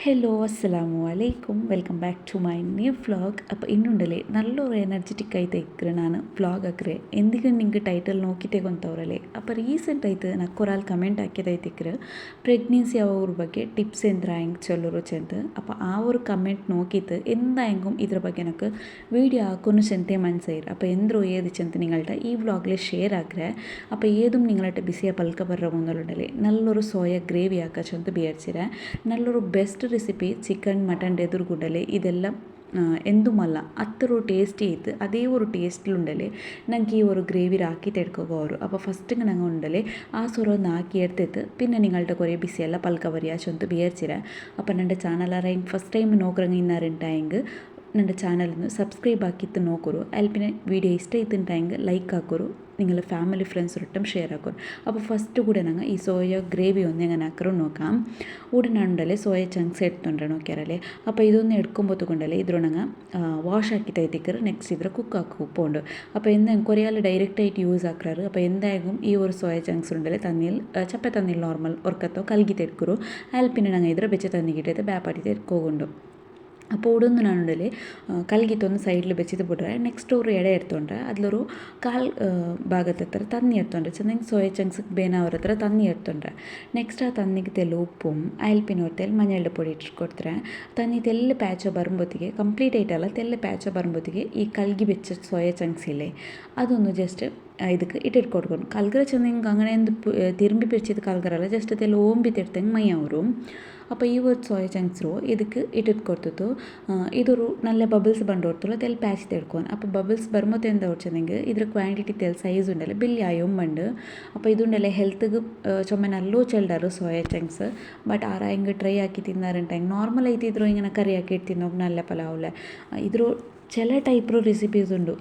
Hello അസ്സലാമു അലൈക്കും welcome back to my new vlog. അപ്പോൾ ಇನ್ನುಂಡಲೆ ನಲ್ಲೊರು ಎನರ್ಜೆಟಿಕ್ ಐತೆ ಇಕ್ಕರೆ ನಾನು ವ್ಲಾಗ್ ಹಾಕ್ರೆ ಎಂದಿಗೆ ನಿಂಗೆ ಟೈಟಲ್ ನೋಕಿತೆ ಗೊಂತವ್ರಲೆ അപ്പോൾ ರೀಸೆಂಟ್ ಆಯ್ತು ನಕ್ಕೊರಾಲ್ ಕಮೆಂಟ್ ಹಾಕಿದೈತೆ ಇಕ್ಕರೆ ಪ್ರೆಗ್ನೆನ್ಸಿ ಅವ್ರ ಬಗ್ಗೆ ಟಿಪ್ಸ್ ಎಂದ್ರ ಹೆಂಗೆ ಚಲೋರು ಚೆಂದ അപ്പോൾ ആ ഒരു കമൻറ്റ് നോക്കിയിട്ട് എന്തായെങ്കിലും ഇದ್ರ ಬಗ್ಗೆ എനിക്ക് വീഡിയോ ആക്കുന്നു ചെന്തേ മനസ്സായി. അപ്പോൾ എന്തോ ഏത് ചെന്ത് നിങ്ങളുടെ ഈ വ്ളോഗിൽ ഷെയർ ആക്കറേ. അപ്പോൾ ഏതും നിങ്ങളുടെ ബിസിയ പൽക്ക ബർറ പോകുന്നുണ്ടല്ലേ നല്ലൊരു സോയ ഗ്രേവി ആക്കുക ചെന്ത് വിചാരിച്ചിരെ നല്ലൊരു ಬೆಸ್ಟ್ ರೆಸಿಪಿ ಚಿಕನ್ ಮಟನ್ ಎದುರುಗುಂಡಲೆ ಇದೆಲ್ಲ ಎಂದುಮಲ್ಲ ಅತ್ತರು ಟೇಸ್ಟಿ ಇತ್ತು ಅದೇ ಒಂದು ಟೇಸ್ಟಿಲುಂಡಲೆ ನಂಗೆ ಈ ഒരു ഗ്രേവി ആക്കി തെടുക്കുക അപ്പോൾ ഫസ്റ്റ് ഞങ്ങൾ ഉണ്ടല്ലേ ആ സൊറൊന്ന് ആക്കി എടുത്തിട്ട് പിന്നെ നിങ്ങളുടെ കുറേ ബിസിയല്ല പൽക്ക വരിക ചൊന്ത് വിചാരിച്ചിര. അപ്പോൾ എൻ്റെ ചാനൽ ആരെയും ഫസ്റ്റ് ടൈം നോക്കറങ്ങി ഇന്നാറുണ്ടായെങ്കിൽ ನನ್ನ ಚಾನಲನ್ನು ಸಬ್ಸ್ಕ್ರೈಬ್ ಹಾಕಿತ್ತು ನೋಕೋರು ಅಲ್ಪಿನ ವಿಡಿಯೋ ಇಷ್ಟ ಇತ್ತಂಟಾಯಂಗೆ ಲೈಕ್ ಹಾಕೋರು നിങ്ങൾ ഫാമിലി ഫ്രണ്ട്സൊട്ടും ഷെയർ ആക്കും. അപ്പോൾ ഫസ്റ്റ് കൂടെ ഞങ്ങൾ ഈ സോയ ഗ്രേവി ഒന്ന് എങ്ങനെ ആക്കറും നോക്കാം. ഉടനുണ്ടല്ലേ സോയ ചങ്ക്സ് എടുത്തുകൊണ്ട് നോക്കിയാറല്ലേ. അപ്പോൾ ഇതൊന്ന് എടുക്കുമ്പോഴത്തേക്കുണ്ടല്ലേ ഇದ್ರೊಳಗೆ ವಾಶ್ ಹಾಕಿ ತೆಗೆದಿಕ್ಕರು ನೆಕ್ಸ್ಟ್ ಇದ್ರೆ ಕುಕ್ ಹಾಕಿ ಉಪ್ಪುಂಡು. അപ്പോൾ എന്താ കുറേ ഡയറക്റ്റായിട്ട് യൂസ് ആക്കാറ്. അപ്പോൾ എന്തായാലും ഈ ഒരു സോയ ചങ്ക്സ് ഉണ്ടല്ലേ തന്നിൽ ചപ്പ തന്നിൽ നോർമൽ ഒർക്കത്തോ കൽಗಿ ತೆಡ್ಕರು ಅಲ್ಪಿನ ഞങ്ങൾ ಇದ್ರೆ ಬೆಚ್ಚ ತಂದಿಗಿಟ್ಟೈತೆ ಬ್ಯಾಪಾಟಿ ತೆಡ್ಕೋಗೊಂಡು. അപ്പോൾ ഉടന്ന് ഞാനുണ്ടല്ലേ കൽಗಿത്തൊന്ന് സൈഡിൽ വെച്ചിട്ട് ಬಿಟ್ರೆ ನೆಕ್ಸ್ಟ್ ഒരു ಎಡೆ എടുത്തോണ്ട് അതിലൊരു കാൽ ഭാഗത്തത്ര തന്നി എടുത്തോണ്ട് ചെന്നെങ്കിൽ സോയ ചങ്ക്സ് ಬೇನವ್ರ ಹತ್ರ ತನ್ನಿ എടുത്തോണ്ട് ನೆಕ್ಸ್ಟ್ ಆ ತನ್ನಿಗೆ ತೆಲ್ಲ ಉಪ್ಪು ಅಯಲ್ಪಿನ ತೆಲ್ಲ ಮഞ്ഞളുടെ പൊടി ಇಟ್ಟು ಕೊಡ್ತಾರೆ. ತನ್ನಿ ತೆಲ್ಲ ಪ್ಯಾಚ ಬರುമ്പോತ್ತಿಗೆ ಕಂಪ್ಲೀಟ್ ಆಯ್ತಲ್ಲ ತೆಲ್ಲ ಪ್ಯಾಚ ಬರುമ്പോತ್ತಿಗೆ ಈ കൽಗಿ വെച്ച സോയ ചങ്ക്സ് ഇല്ലേ അതൊന്ന് ജസ്റ്റ് ಇದಕ್ಕೆ ಇಟ್ಟಿಟ್ಟು ಕೊಡ್ಕೊಂಡು ಕಲ್ಗರ ಚೆಂದಂಗೆ അങ്ങനെ എന്ത് തിരുമ്പി പിടിച്ചത് കൽಗರಲ್ಲ ಜಸ್ಟ್ ತೆಲ್ಲ ಓಂಬಿ ತೆಡ್ತಂಗೆ ಮೈ ಅವರು. അപ്പോൾ ഈ ഒരു സോയ ചങ്ക്സ് ಇದಕ್ಕೆ ಇಟ್ಟಿಟ್ಟು ಕೊಡ್ತಿತ್ತು ಇದರು നല്ല ബബിൾസ് ಬಂಡೋಡ್ತಲ್ಲ ತೆಲ್ ಪ್ಯಾಚ್ ತೆಡ್ಕೊಂಡು. അപ്പോൾ ബബിൾസ് ಬರುമ്പോൾ എന്താ വെച്ചെങ്കിൽ ಇದ್ರ ಕ್ವಾಂಟಿಟಿ ತೆಲ್ ಸೈಜ್ ಉಂಡಲ್ಲ ಬಿಲ್ಲಿ ಆಯೊಂಬಂಡು. അപ്പോൾ ഇതുണ്ടല്ലേ ഹെൽത്തിക്ക് ചുമ നല്ലോ ചെല്ലാറ് സോയ ചങ്ക്സ്. ബട്ട് ആരായെങ്കിൽ ട്രൈ ആക്കി തിന്നാറുണ്ടായി നോർമൽ ആയിട്ട് ഇದ್ರು ഇങ്ങനെ കറി ആക്കി ഇട്ട് തിന്നോക്ക് നല്ല പലാവില്ല. ഇದ್ರು ചില ടൈപ്പ് റെസിപ്പീസ് ഉണ്ട്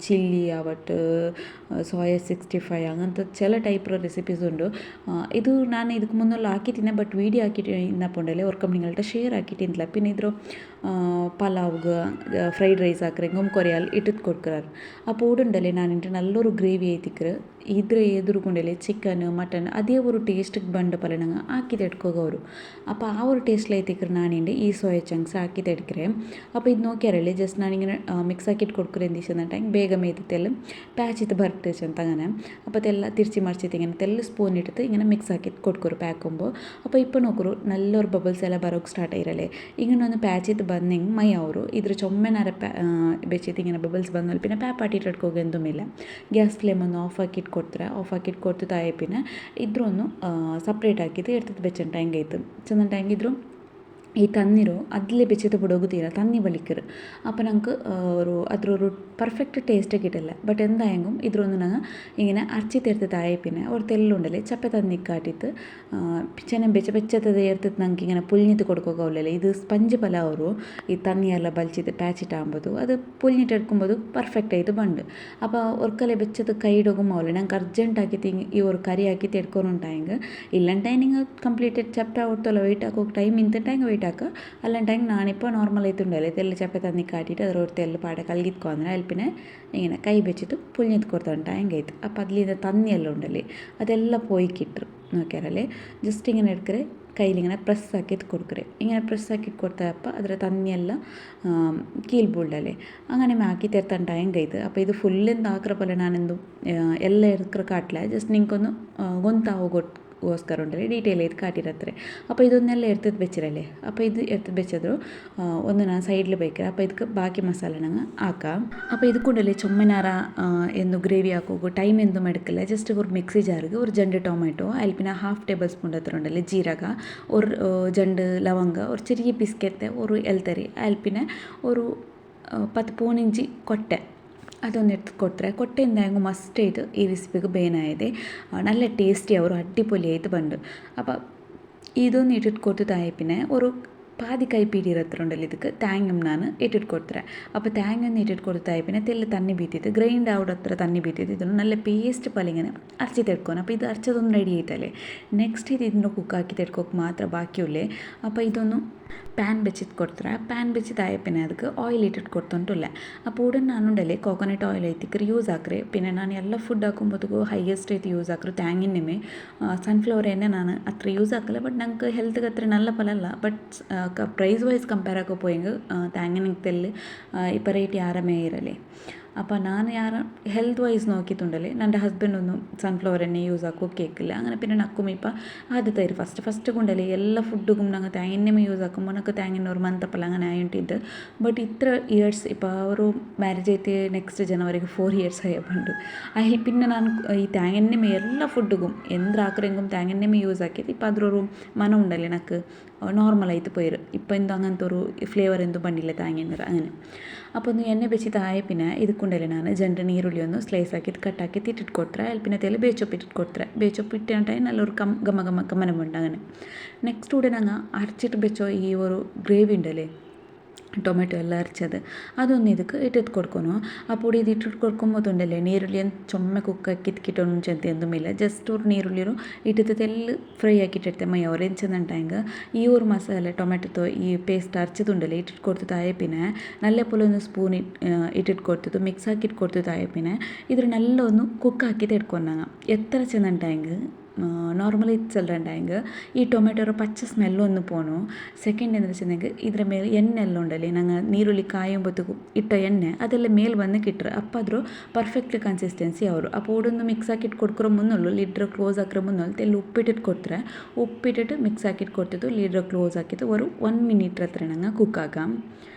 ചില്ലി ആവട്ടെ സോയ 65 അങ്ങനത്തെ ചില ടൈപ്പ് റെസിപ്പീസ് ഉണ്ട്. ഇത് ನಾನು ಇದಕ್ಕೆ മുന്നെല്ലാം ആക്കിയിട്ടില്ല ബട്ട് വീഡിയോ ആക്കിയിട്ട് ഇന്നപ്പോണ്ടല്ലേ ഓർക്കം നിങ്ങളുടെ ഷെയർ ആക്കിയിട്ടില്ല. പിന്നെ ഇದ್ರ ಪಲಾವ್ಗೆ ಫ್ರೈಡ್ ರೈಸ್ ಹಾಕ್ರೆ ಕೊರಿಯಾಲ್ ಇಟ್ಟಿದ್ದು ಕೊಡ್ಕರಾರು. അപ്പോൾ ഉണ്ടല്ലേ ನಾನಿಂಟು നല്ലൊരു ഗ്രേവി ಐತಿಕ್ರೆ ಇದ್ರೆ ಎದುರುಗೊಂಡಲೆ ಚಿಕನ್ ಮಟನ್ ಅದೇ ഒരു ടേസ്റ്റ് ಬಂಡ ಪಲ ನಂಗೆ ಹಾಕಿ ತೆಡ್ಕೋಗವರು. അപ്പോൾ ആ ഒരു ടേസ്റ്റിൽ ಐತಿಕ್ರೆ ನಾನಿಂಡೆ ഈ സോയ ചങ്ക്സ് ആക്കി ತೆಡ್ಕರೆ. അപ്പോൾ ಇದು നോക്കിയാറല്ലേ ജസ്റ്റ് ನಾನಿങ്ങനെ മിക്സ് ആക്കിയിട്ട് കൊടുക്കರೆ എന്ത് ചെയ്യുന്നുണ്ടെങ്കിൽ ಬೇಗ ಮೇಯ್ತೆಲ್ಲ ಪ್ಯಾಚಿತ್ತು ಬರ್ತೇವೆ ಅಂತ അങ്ങനെ. അപ്പോൾ തെല്ല തിരിച്ച് മറിച്ചിട്ട് ഇങ്ങനെ തെല്ല സ്പൂൺ ഇട്ടിട്ട് ഇങ്ങനെ മിക്സ് ആക്കിയിട്ട് കൊടുക്കರು ಪ್ಯಾಕುമ്പോൾ. അപ്പോൾ ഇപ്പോൾ നോക്കರು നല്ലൊരു ബബിൾസ് ಎಲ್ಲ ಬರೋಕ್ಕೆ ಸ್ಟಾರ್ಟ್ ಆಗಿರല്ലേ ഇങ്ങനെ ഒന്ന് ಪ್ಯಾಚಿತ್ತು ಬಂದಂಗೆ ಮೈ ಅವರು ಇದ್ರ ചൊമ്മനര വെച്ചിട്ട് ഇങ്ങനെ ബബിൾസ് ಬಂದ್ಮೇಲೆ പിന്നെ ಪ್ಯಾಪಾಟಿಟ್ಟು ಇಟ್ಕೋಗೆ ಎಂದುಮಿಲ್ಲ ಗ್ಯಾಸ್ ಫ್ಲೇಮ್ ಒಂದು ಆಫ್ ಹಾಕಿಟ್ಟು ಕೊಡ್ತಾರೆ. ಆಫ್ ಹಾಕಿಟ್ಟು ಕೊಡ್ತಿತ್ತು ಆಯ പിന്നെ ಇದ್ರೊಂದು ಸಪ್ರೇಟ್ ಹಾಕಿದ್ದು എടുത്തിട്ട് വെച്ചിട്ട് ಹೆಂಗಾಯ್ತು ചെന്നിട്ട് ಹೆಂಗಿದ್ರು ഈ തന്നിರೋ അതിലെ വെച്ചിട്ട് ಬಿಡೋಗುತ್ತೀರ തന്നി വലിക്കറ്. അപ്പോൾ ഞങ്ങൾക്ക് ഒരു പെർഫെക്റ്റ് ടേസ്റ്റ് കിട്ടില്ല. ബട്ട് എന്തായെങ്കിലും ഇതൊന്ന് ഞങ്ങൾ ഇങ്ങനെ അരച്ചി തെടുത്തിട്ട് ആയ പിന്നെ ഒരു തെല്ലുണ്ടല്ലേ ചപ്പ തന്നി കാട്ടിയിട്ട് ചെന വെച്ചത് എടുത്തിട്ട് ഞങ്ങൾക്ക് ഇങ്ങനെ പുളിഞ്ഞിട്ട് കൊടുക്കുകയില്ലല്ലേ. ഇത് സ്പഞ്ച് പല ಅವರು ഈ തന്നിയെಲ್ಲ ಬಲ್ಚಿದ್ದು ಪ್ಯಾಚಿಟ್ಟಾകുമ്പോൾ ಅದು പുളിഞ്ഞിട്ട് എടുക്കുമ്പോൾ പെർഫെക്റ്റ് ആയിട്ട് ಬಂದು. അപ്പോൾ ഒർക്കലെ വെച്ചത് കൈയിടകുമ്പോൾ ഞങ്ങൾക്ക് അർജൻറ്റാക്കിയിട്ട് ഈ ഒരു കറി ആക്കിയിട്ട് എടുക്കുന്നുണ്ടായെങ്കിൽ ഇല്ലണ്ടായി നിങ്ങൾ കംപ്ലീറ്റ് ചപ്പ കൊടുത്തല്ലോ വെയിറ്റ് ആക്കോ ടൈം ಇಂತಿಟ್ಟಾಗ വെയിറ്റ് ആക്കുക. അല്ലാണ്ടെങ്കിൽ ഞാനിപ്പോൾ നോർമൽ ആയിട്ടുണ്ടല്ലേ തെല്ല് ചപ്പ തന്നി കാട്ടിയിട്ട് ಅದರೊಟ್ಟು തെല്ല് പാടെ കൽಗಿತ್ಕೊ ಅಂದರೆ ಅಲ್ಲಿ പിന്നെ ഇങ്ങനെ കൈ വെച്ചിട്ട് പുളിഞ്ഞിട്ട് കൊടുത്തോണ്ട് ಹೆಂಗಾಯ್ತು. അപ്പോൾ അതിലിത് തന്നിയെല്ലാം ഉണ്ടല്ലേ ಅದೆಲ್ಲ പോയിക്കിട്ടു നോക്കിയാറല്ലേ ജസ്റ്റ് ഇങ്ങനെ എടുക്കರೆ കയ്യിലിങ്ങനെ പ്രസ് ആക്കിയിട്ട് കൊടുക്കರೆ ഇങ്ങനെ പ്രസ് ആക്കിയിട്ട് കൊടുത്തപ്പോൾ ಅದರ തന്നിയെಲ್ಲ കീൽബുള്ളല്ലേ അങ്ങനെ ആക്കി ತೆರ್ತಂಟ ಹೆಂಗಾಯ್ತು. അപ്പോൾ ಇದು ಫುಲ್ ಎಂದು ಹಾಕ್ರ പോലെ ನಾನೆಂದು ಎಲ್ಲ എടുക്കற കാട്ടില്ല ജസ്റ്റ് നിങ്ങൾക്കൊന്ന് ಗೊತ್ತಾಗೋಗೊಟ್ಟು ಗೋಸ್ಕರ ಉಂಟല്ലേ ಡೀಟೇಲ್ ಆಯ್ತು ಕಾಟಿರತ್ರೆ. അപ്പോൾ ഇതൊന്നെല്ലാം എടുത്തിട്ട് വെച്ചിരല്ലേ. അപ്പോൾ ഇത് എടുത്തിട്ട് വെച്ചದ್ರು ഒന്ന് ನಾನು സൈഡിൽ ബേക്കറ. അപ്പോൾ ಇದಕ್ಕೆ ബാക്കി മസാല ഞങ്ങൾ ആക്കാം. അപ്പോൾ ಇದಕ್ಕುണ്ടല്ലേ ചുമ്മനാര ಎಂದು ഗ്രേവി ಹಾಕೋಗು ಟೈಮ್ ಎಂದು എടുക്കില്ല. ജസ്റ്റ് ഒരു മിക്സി ജാറിಗೆ ഒരു ജണ്ട് ടൊമാറ്റോ അതിൽ പിന്നെ 1/2 ടേബിൾ സ്പൂൺ അത്ര ഉണ്ടല്ലേ ജീരക ഒരു ജണ്ട് ലವಂಗ ഒരു ചെറിയ ബിസ്ക്കറ്റ് ഒരു എൽത്തരി അതിൽ പിന്നെ ഒരു 10 കൊട്ട അതൊന്ന് എടുത്ത് കൊടുത്തರೆ കൊട്ട മസ്റ്റായിട്ട് ഈ റെസിപ്പിക്ക് ಬೇನಾಯಿದೆ നല്ല ടേസ്റ്റി ಅವರು ಅಡ್ಡಿಪೊಲಿಯಾಯಿತು ಬಂದು. അപ്പോൾ ഇതൊന്ന് ഇട്ടിട്ട് കൊടുത്തതായ പിന്നെ ഒരു പാതി കൈപ്പീടി ഇരത്തിലുണ്ടല്ലോ ಇದಕ್ಕೆ തേങ്ങയും ನಾನು ಇಟ್ಟಿಟ್ಟು ಕೊಡ್ತಾರೆ. അപ്പോൾ തേങ്ങയൊന്ന് ഇട്ടിട്ട് കൊടുത്തായ പിന്നെ തെല്ല് തന്നി ബീത്തിട്ട് ഗ്രൈൻഡ് അവിടെ അത്ര തന്നി ബീത്തിട്ട് ഇതൊന്ന് നല്ല പേസ്റ്റ് പോലെ ഇങ്ങനെ അരച്ച് തെടുക്കണം. അപ്പോൾ ഇത് അരച്ചതൊന്നും റെഡി ആയിട്ടല്ലേ ನೆಕ್ಸ್ಟ್ ಇದು ಇದನ್ನು ಕುಕ್ ಹಾಕಿ ತೆಡ್ಕೋಕೆ ಮಾತ್ರ ಬಾಕಿಯುಳ್ಳೇ. അപ്പോൾ ഇതൊന്നും ಪ್ಯಾನ್ ಬೆಚ್ಚಿಟ್ಟು ಕೊಡ್ತಾರೆ. ಪ್ಯಾನ್ ಬೆಚ್ಚಿದಾಯ പിന്നെ ಅದಕ್ಕೆ ಆಯಿಲ್ ಇಟ್ಟಿಟ್ಟು ಕೊಡ್ತುಂಟುಲ್ಲ. അപ്പോൾ ഉടൻ നാനുണ്ടല്ലേ കോക്കനട്ട് ഓയിൽ ಐತಿಕ್ರೆ ಯೂಸ್ ಹಾಕ್ರೆ പിന്നെ ನಾನು ಎಲ್ಲ ಫುಡ್ ಹಾಕುമ്പോഴത്തേಗೂ ಹೈಯೆಸ್ಟ್ ಐತಿ ಯೂಸ್ ಹಾಕ್ರೆ തേങ്ങിനെമേ സൺഫ്ലവർ എണ്ണ ನಾನು ಅത്ര ಯೂಸ್ ಹಾಕಲ್ಲ. ಬಟ್ ನಂಗೆ ಹೆಲ್ತ್ಗೆ ಹತ್ರ നല്ല ಫಲಲ್ಲ. ಬಟ್ ಪ್ರೈಸ್ ವೈಸ್ ಕಂಪೇರ್ ಆಕೋ ಪೋಯಂಗೆ തേങ്ങ ತೆಲ್ಲು ഇപ്പോൾ റേറ്റ് ಯಾರಮೇ ಇರಲಿ അപ്പോൾ ഞാൻ ഹെൽത്ത് വൈസ് നോക്കിയിട്ടുണ്ടല്ലേ എൻ്റെ ഹസ്ബൻഡൊന്നും സൺഫ്ലവർ എണ്ണ യൂസ് ആക്കുക കേൾക്കില്ല അങ്ങനെ പിന്നെ നക്കും ഇപ്പം അത് തരും ഫസ്റ്റ് കൊണ്ടല്ലേ എല്ലാ ഫുഡും ഞങ്ങൾ തേങ്ങ യൂസ് ആക്കുമ്പോൾ നമുക്ക് തേങ്ങ ഒരു മന്തപ്പല്ല അങ്ങനെ ആയിട്ടിട്ട് ബട്ട് ഇത്ര ഇയേഴ്സ് ഇപ്പോൾ ഒരു മാരേജ് ആയിട്ട് നെക്സ്റ്റ് ജനുവരിക്ക് 4 years ആയപ്പോണ്ട് അതിൽ പിന്നെ ഞാൻ ഈ തേങ്ങ എല്ലാ ഫുഡും എന്താക്കുറെങ്കും തേങ്ങ യൂസ് ആക്കിയത് ഇപ്പം അതൊരു മനം ഉണ്ടല്ലേ എനിക്ക് നോർമലായിട്ട് പോയിര് ഇപ്പം എന്തോ അങ്ങനത്തെ ഒരു ഫ്ലേവർ എന്തോ പണ്ടില്ല തേങ്ങ അങ്ങനെ അപ്പോൾ ഒന്ന് ಎಣ್ಣೆ ಬೆಚ್ಚಿದಾಯ പിന്നെ ಇದಕ್ಕೊಂಡಲ್ಲಿ ನಾನು ಜಂಡ ನೀರುಳ್ಳಿ ಒಂದು ಸ್ಲೈಸ್ ಹಾಕಿದ್ದು ಕಟ್ಟಾಕಿ ಇಟ್ಟಿಟ್ಟು ಕೊಡ್ತಾರೆ ಅಲ್ಲಿ പിന്നെ ತೇಲೆ ಬೇಚೊಪ್ಪು ಇಟ್ಟಿಟ್ಟು ಕೊಡ್ತಾರೆ ಬೇಚೊಪ್ಪು ಇಟ್ಟೆ ಅಂತ നല്ലൊരു ഗമനമുണ്ട് അങ്ങനെ നെക്സ്റ്റ് കൂടെ ഞങ്ങൾ അരച്ചിട്ട് വെച്ചോ ഈ ഒരു ഗ്രേവി ഉണ്ടല്ലേ ಟೊಮೆಟೊ ಎಲ್ಲ ಅರಚದು ಅದೊಂದು ಇದಕ್ಕೆ ಇಟ್ಟಿಟ್ಟು ಕೊಡ್ಕೊನು ಆ ಪುಡಿ ಇದು ಇಟ್ಟಿಟ್ಟು ಕೊಡ್ಕೊಂಬೋದುಂಡല്ലേ ನೀರುಳ್ಳಿ ಅಂತ ಚೊಮ್ಮೆ ಕುಕ್ಕ ಕಿತ್ಕಿಟ್ಟೋ ಮುಂಚೆ ಅಂತ ಎಂದುಮಿಲ್ಲ ಜಸ್ಟ್ ಅವ್ರು ನೀರುಳ್ಳಿರು ಇಟ್ಟಿದ್ದೆಲ್ಲ ಫ್ರೈ ಆക്കിയിട്ടിട്ട് മൈ ഓറഞ്ച് എന്നിട്ടായെങ്കിൽ ഈ ഒരു മസാല ടൊമാറ്റോ ഈ പേസ്റ്റ് അരച്ചതുണ്ടല്ലേ ഇട്ടിട്ട് കൊടുത്തതായ പിന്നെ നല്ല പോലെ ഒന്ന് സ്പൂൺ ഇട്ടിട്ട് കൊടുത്തത് മിക്സ് ആക്കിയിട്ട് കൊടുത്തതായ പിന്നെ ഇതൊരു നല്ല ഒന്ന് കുക്കാക്കിയിട്ട് എടുക്കൊണ്ടാങ്ങ എത്ര ചെന്നിട്ടായെങ്കിൽ നോർമലി ചെല്ലുണ്ടായെങ്കിൽ ഈ ടൊമാറ്റോയുടെ പച്ച സ്മെല്ലൊന്ന് പോകണു സെക്കൻഡ് എന്ന് വെച്ചിട്ടുണ്ടെങ്കിൽ ഇതിൻ്റെ മേലെ എണ്ണ എല്ലാം ഉണ്ടല്ലേ ഞങ്ങൾ നീരുള്ളി കായുമ്പോഴത്തേക്കും ഇട്ട എണ്ണ അതെല്ലാം മേൽ വന്ന് കിട്ടുക അപ്പോൾ അതൊരു ಪರ್ಫೆಕ್ಟ್ ಕನ್ಸಿಸ್ಟೆನ್ಸಿ ಅವರು അപ്പോൾ ഓടൊന്ന് മിക്സ് ആക്കിയിട്ട് കൊടുക്കുற മുന്നുള്ളൂ ലിഡർ ക്ലോസ് ആക്കുற മുന്നുള്ളൂ തെല്ല് ഉപ്പിട്ടിട്ട് കൊടുത്തರೆ ഉപ്പിട്ടിട്ട് മിക്സ് ആക്കിയിട്ട് കൊടുത്തിട്ട് ലിഡർ ക്ലോസ് ആക്കിയിട്ട് ഒരു 1 minute അത്ര ഞങ്ങൾ കുക്കാക്കാം